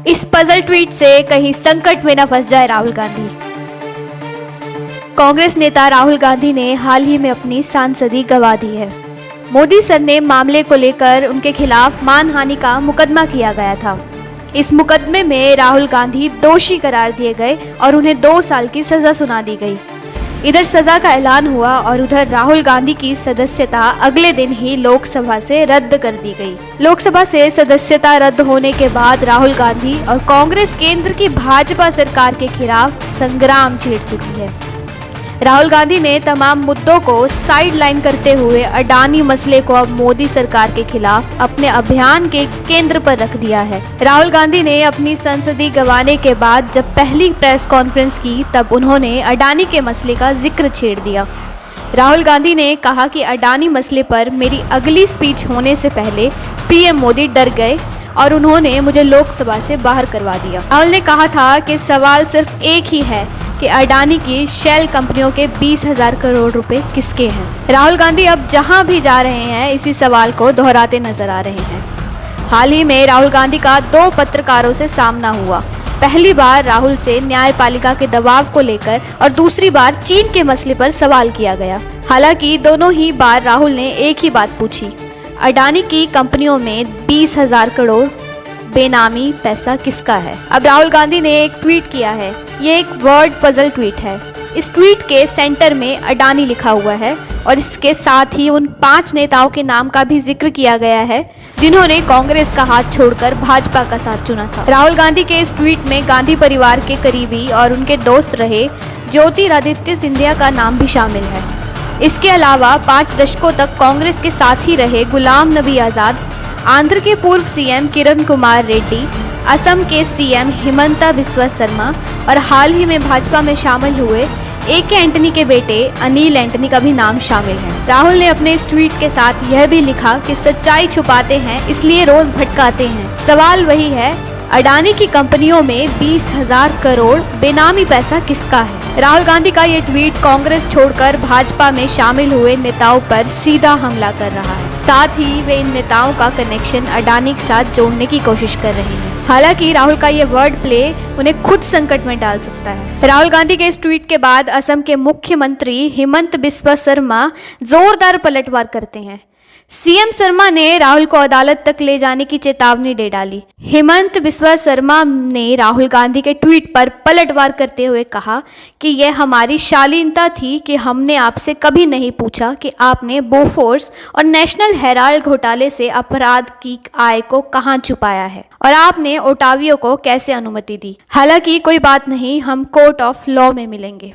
इस puzzle tweet से कहीं संकट में न फंस जाए राहुल गांधी। कांग्रेस नेता राहुल गांधी ने हाल ही में अपनी सांसदी गंवा दी है। मोदी सर ने मामले को लेकर उनके खिलाफ मानहानि का मुकदमा किया गया था। इस मुकदमे में राहुल गांधी दोषी करार दिए गए और उन्हें 2 साल की सजा सुना दी गई। इधर सजा का ऐलान हुआ और उधर राहुल गांधी की सदस्यता अगले दिन ही लोकसभा से रद्द कर दी गई। लोकसभा से सदस्यता रद्द होने के बाद राहुल गांधी और कांग्रेस केंद्र की भाजपा सरकार के खिलाफ संग्राम छेड़ चुकी है। राहुल गांधी ने तमाम मुद्दों को साइडलाइन करते हुए अडानी मसले को अब मोदी सरकार के खिलाफ अपने अभियान के केंद्र पर रख दिया है। राहुल गांधी ने अपनी संसदीय गंवाने के बाद जब पहली प्रेस कॉन्फ्रेंस की तब उन्होंने अडानी के मसले का जिक्र छेड़ दिया। राहुल गांधी ने कहा कि अडानी मसले पर मेरी अगली स्पीच होने से पहले पीएम मोदी डर गए और उन्होंने मुझे लोकसभा से बाहर करवा दिया। राहुल ने कहा था कि सवाल सिर्फ एक ही है कि अडानी की शेल कंपनियों के 20,000 करोड़ रुपए किसके हैं। राहुल गांधी अब जहां भी जा रहे हैं इसी सवाल को दोहराते नजर आ रहे हैं। हाल ही में राहुल गांधी का 2 पत्रकारों से सामना हुआ। पहली बार राहुल से न्यायपालिका के दबाव को लेकर और दूसरी बार चीन के मसले पर सवाल किया गया। हालांकि दोनों ही बार राहुल ने एक ही बात पूछी, अडानी की कंपनियों में 20,000 करोड़ बेनामी पैसा किसका है। अब राहुल गांधी ने एक ट्वीट किया है। ये एक वर्ड पजल ट्वीट है। इस ट्वीट के सेंटर में अडानी लिखा हुआ है और इसके साथ ही उन 5 नेताओं के नाम का भी जिक्र किया गया है जिन्होंने कांग्रेस का हाथ छोड़कर भाजपा का साथ चुना था। राहुल गांधी के इस ट्वीट में गांधी परिवार के करीबी और उनके दोस्त रहे ज्योतिरादित्य सिंधिया का नाम भी शामिल है। इसके अलावा 5 दशकों तक कांग्रेस के साथ ही रहे गुलाम नबी आजाद, आंध्र के पूर्व सीएम किरण कुमार रेड्डी, असम के सीएम हिमंता बिस्वा शर्मा और हाल ही में भाजपा में शामिल हुए ए.के. एंटनी के बेटे अनिल एंटनी का भी नाम शामिल है। राहुल ने अपने इस ट्वीट के साथ यह भी लिखा कि सच्चाई छुपाते हैं इसलिए रोज भटकाते हैं। सवाल वही है, अडानी की कंपनियों में 20,000 करोड़ बेनामी पैसा किसका है। राहुल गांधी का ये ट्वीट कांग्रेस छोड़कर भाजपा में शामिल हुए नेताओं पर सीधा हमला कर रहा है। साथ ही वे इन नेताओं का कनेक्शन अडानी के साथ जोड़ने की कोशिश कर रहे हैं। हालांकि राहुल का ये वर्ड प्ले उन्हें खुद संकट में डाल सकता है। राहुल गांधी के इस ट्वीट के बाद असम के मुख्यमंत्री हिमंत बिस्वा शर्मा जोरदार पलटवार करते हैं। सीएम शर्मा ने राहुल को अदालत तक ले जाने की चेतावनी दे डाली। हिमंत बिस्वा शर्मा ने राहुल गांधी के ट्वीट पर पलटवार करते हुए कहा कि यह हमारी शालीनता थी कि हमने आपसे कभी नहीं पूछा कि आपने बोफोर्स और नेशनल हेराल्ड घोटाले से अपराध की आय को कहां छुपाया है और आपने ओटावियों को कैसे अनुमति दी। हालांकि कोई बात नहीं, हम कोर्ट ऑफ लॉ में मिलेंगे।